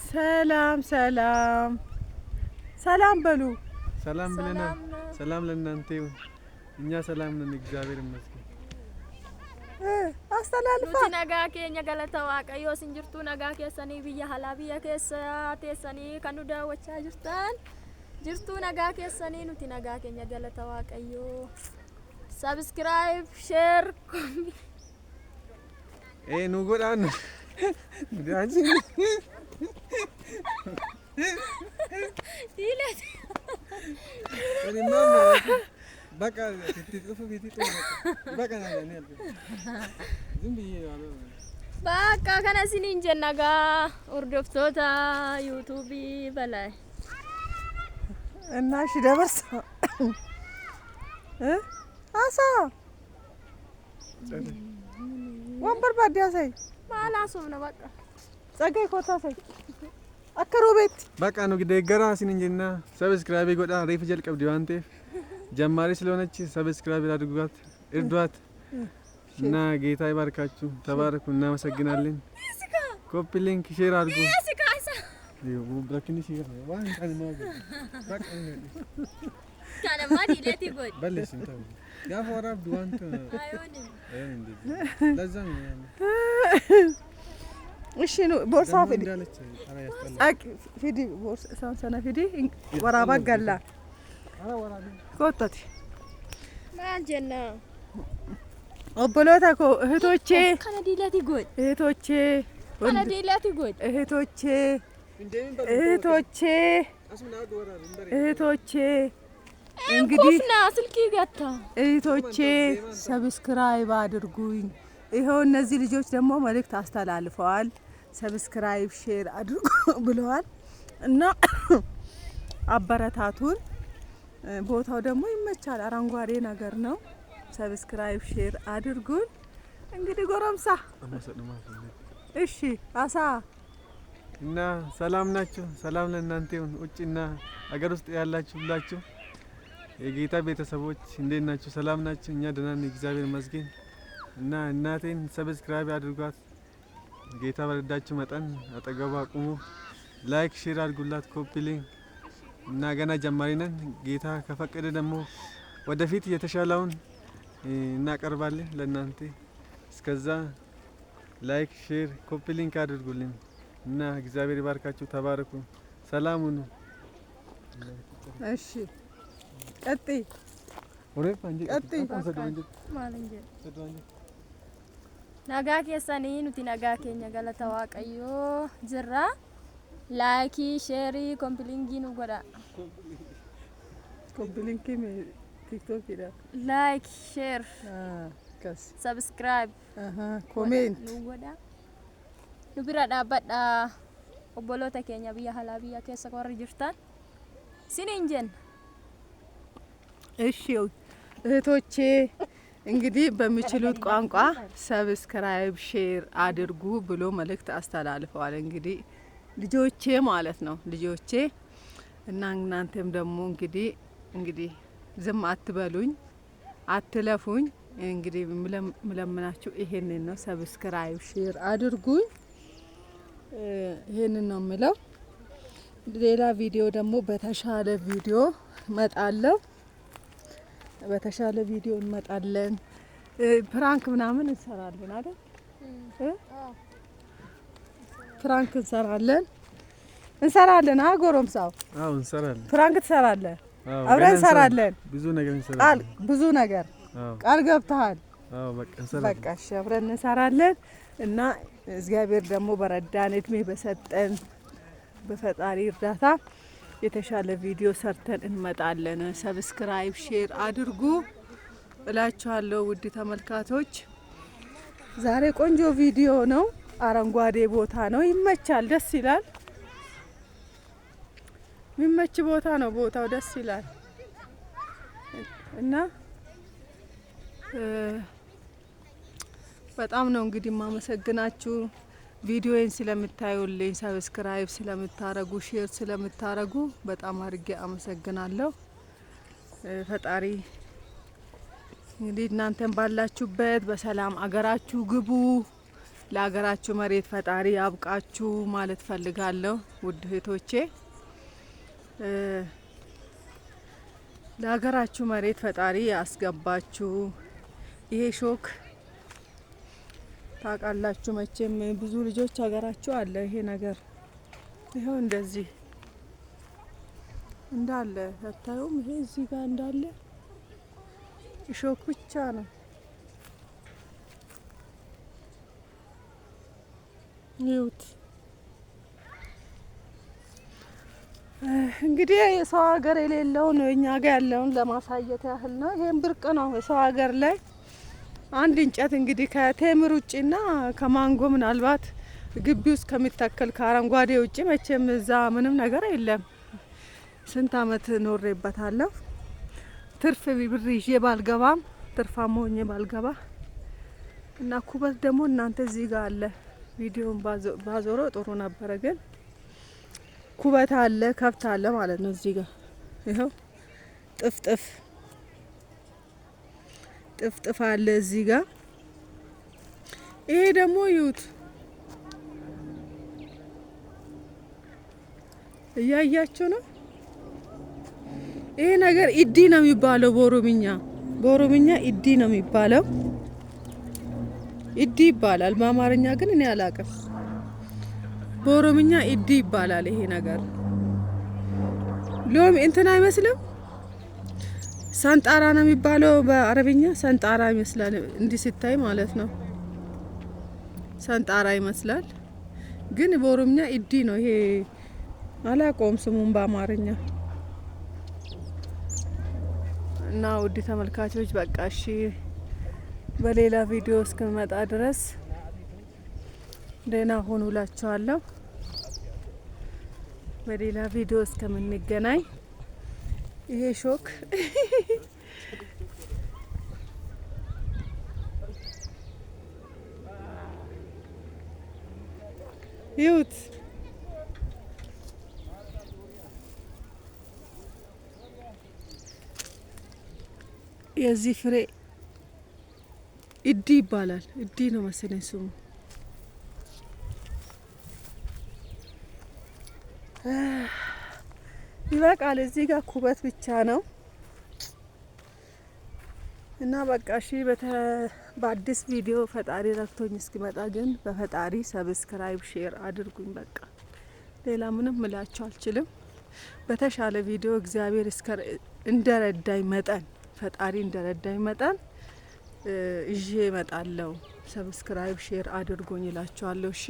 ሰላም ሰላም ሰላም በሉ። ሰላም ብለናል። ሰላም ለእናንተ ይሁን። እኛ ሰላም ነን፣ እግዚአብሔር ይመስገን። አስተላልፋ nuti nagaa keenya galata waaqayyoo sin jirtu nagaa keessanii biyya alaa biyya keessa teessanii kan nu daawwachaa jirtu nagaa keessanii nuti nagaa keenya galata waaqayyoo subscribe share nu godhaan daansi diilet baka titifu titifu baka na ni zumbi yalo bakka kana sinin jennagaa hordoftoota YouTube balaa እና እሺ ደበርሳ አሳ ወንበር ባዲያሳይ ማላሶም ነው በቃ ጸጋይ ኮታሳይ አከሮቤት በቃ ነው ግዴገራ ሲንጀና ሰብስክራይብ ጎዳ ሪፍ ጀልቀብ ዲዋንቴ ጀማሪ ስለሆነች ሰብስክራይብ አድርጓት እርዷት እና ጌታ ይባርካችሁ። ተባረኩ። እናመሰግናለን። ኮፒ ሊንክ ሼር አድርጉ። ብራኪኒ ሲገር ዋን ካን ማገ በቃ ካለ ማዲ ለቲ ጎድ በለሽ እንታው ያ ወራብ ዱዋንት አይሆንም ለዛም እሺ ነው ቦርሳ ፊዲ አቂ ፊዲ ቦርሳ ሳንሰና ፊዲ ወራባ ገላ አራ ወራቢ ኮታቲ ማንጀና ኦቦሎታ ኮ እህቶቼ ከነዲ ለቲ ጎድ እህቶቼ ከነዲ ለቲ ጎድ እህቶቼ እህቶቼ እህቶቼ እንግዲህ ኮፍና ስልኪ ገታ እህቶቼ ሰብስክራይብ አድርጉኝ። ይሄው እነዚህ ልጆች ደግሞ መልእክት አስተላልፈዋል። ሰብስክራይብ ሼር አድርጉ ብለዋል እና አበረታቱን። ቦታው ደግሞ ይመቻል፣ አረንጓዴ ነገር ነው። ሰብስክራይብ ሼር አድርጉን። እንግዲህ ጎረምሳ እሺ አሳ እና ሰላም ናችሁ? ሰላም ለእናንተ ይሁን። ውጭና አገር ውስጥ ያላችሁ ሁላችሁ የጌታ ቤተሰቦች እንዴት ናችሁ? ሰላም ናችሁ? እኛ ደህና ነን፣ እግዚአብሔር ይመስገን። እና እናቴን ሰብስክራይብ አድርጓት። ጌታ በረዳችሁ መጠን አጠገቧ ቁሙ፣ ላይክ ሼር አድርጉላት፣ ኮፒ ሊንክ እና ገና ጀማሪ ነን። ጌታ ከፈቀደ ደግሞ ወደፊት የተሻለውን እናቀርባለን ለእናንተ። እስከዛ ላይክ ሼር ኮፒ ሊንክ አድርጉልን እና እግዚአብሔር ይባርካችሁ። ተባረኩ። ሰላም ሁኑ። እሺ ቀጥይ ወሬፍ አንጂ ቀጥይ ማለንጀ nagaa keessanii nuti nagaa keenya galata waaqayyoo jirra. Laayikii sheerii kompiiliingii nu godha. kompiiliingii me tiktok ida Laayik sheer kas sabskiraayib komeent nu godha. Nu bira dhaabbadha obboloota keenya biyya alaa biyya keessa warri jirtan siniin jenna. እሺ እህቶቼ እንግዲህ በሚችሉት ቋንቋ ሰብስክራይብ ሼር አድርጉ ብሎ መልእክት አስተላልፈዋል። እንግዲህ ልጆቼ ማለት ነው ልጆቼ እና እናንተም ደግሞ እንግዲህ ዝም አትበሉኝ፣ አትለፉኝ። እንግዲህ ምለምናችሁ ይሄንን ነው፣ ሰብስክራይብ ሼር አድርጉኝ። ይሄንን ነው የምለው። ሌላ ቪዲዮ ደግሞ በተሻለ ቪዲዮ መጣለሁ። በተሻለ ቪዲዮ እንመጣለን። ፕራንክ ምናምን እንሰራለን አይደል? ፕራንክ እንሰራለን። ጎረምሳው አዎ እንሰራለን። ፕራንክ ትሰራለህ? አብረን እንሰራለን። ብዙ ነገር እንሰራለን። ብዙ ነገር ቃል ገብተሃል? አዎ በቃ እንሰራለን። በቃ እሺ አብረን እንሰራለን እና እግዚአብሔር ደግሞ በረዳን እድሜ በሰጠን በፈጣሪ እርዳታ የተሻለ ቪዲዮ ሰርተን እንመጣለን። ሰብስክራይብ ሼር አድርጉ እላችኋለሁ ውድ ተመልካቾች። ዛሬ ቆንጆ ቪዲዮ ነው። አረንጓዴ ቦታ ነው፣ ይመቻል፣ ደስ ይላል። የሚመች ቦታ ነው፣ ቦታው ደስ ይላል እና በጣም ነው እንግዲህ ማመሰግናችሁ ቪዲዮዬን ስለምታዩልኝ፣ ሰብስክራይብ ስለምታረጉ፣ ሼር ስለምታረጉ በጣም አድርጌ አመሰግናለሁ። ፈጣሪ እንግዲህ እናንተን ባላችሁበት በሰላም አገራችሁ ግቡ። ለሀገራችሁ መሬት ፈጣሪ ያብቃችሁ ማለት ፈልጋለሁ። ውድ እህቶቼ ለሀገራችሁ መሬት ፈጣሪ ያስገባችሁ። ይሄ ሾክ ታውቃላችሁ መቼም ብዙ ልጆች ሀገራችሁ አለ ይሄ ነገር ይኸው እንደዚህ እንዳለ ታዩም። ይሄ እዚህ ጋር እንዳለ ሾክ ብቻ ነው። ይሁት እንግዲህ የሰው ሀገር የሌለውን እኛ ጋር ያለውን ለማሳየት ያህል ነው። ይሄን ብርቅ ነው የሰው ሀገር ላይ አንድ እንጨት እንግዲህ ከቴምር ውጪና ከማንጎ ምናልባት ግቢ ውስጥ ከሚተከል ከአረንጓዴ ውጪ መቼም እዛ ምንም ነገር የለም። ስንት አመት ኖሬበታለሁ። ትርፍ ብር ይዤ ባልገባም ትርፋማ ሆኜ ባልገባ እና ኩበት ደግሞ እናንተ እዚህ ጋር አለ። ቪዲዮን ባዞሮ ጥሩ ነበረ፣ ግን ኩበት አለ ከብት አለ ማለት ነው። እዚህ ጋር ይኸው ጥፍጥፍ አለ እዚህ ጋር። ይሄ ደግሞ ይዩት፣ እያያችሁ ነው። ይሄ ነገር ኢዲ ነው የሚባለው በኦሮምኛ ኢዲ ነው የሚባለው። ኢዲ ይባላል። በአማርኛ ግን እኔ አላውቅም። በኦሮምኛ ኢዲ ይባላል። ይሄ ነገር ሎም እንትን አይመስልም። ሰንጣራ ነው የሚባለው በአረብኛ። ሰንጣራ ይመስላል እንዲህ ሲታይ ማለት ነው። ሰንጣራ ይመስላል፣ ግን በኦሮምኛ ኢዲ ነው። ይሄ አላውቀውም ስሙን በአማርኛ። እና ውድ ተመልካቾች በቃ እሺ፣ በሌላ ቪዲዮ እስከመጣ ድረስ ደህና ሁኑ እላችኋለሁ። በሌላ ቪዲዮ እስከምንገናኝ ይሄ ሾክ ይሁት የዚህ ፍሬ ኢዲ ይባላል። ኢዲ ነው መሰለኝ ስሙ። ይበቃል። እዚህ ጋር ኩበት ብቻ ነው እና በቃ እሺ። በአዲስ ቪዲዮ ፈጣሪ ረድቶኝ እስኪመጣ ግን በፈጣሪ ሰብስክራይብ ሼር አድርጉኝ። በቃ ሌላ ምንም ምላችሁ አልችልም። በተሻለ ቪዲዮ እግዚአብሔር እንደረዳኝ መጠን ፈጣሪ እንደረዳኝ መጠን ይዤ እመጣለሁ። ሰብስክራይብ ሼር አድርጎኝ እላችኋለሁ። እሺ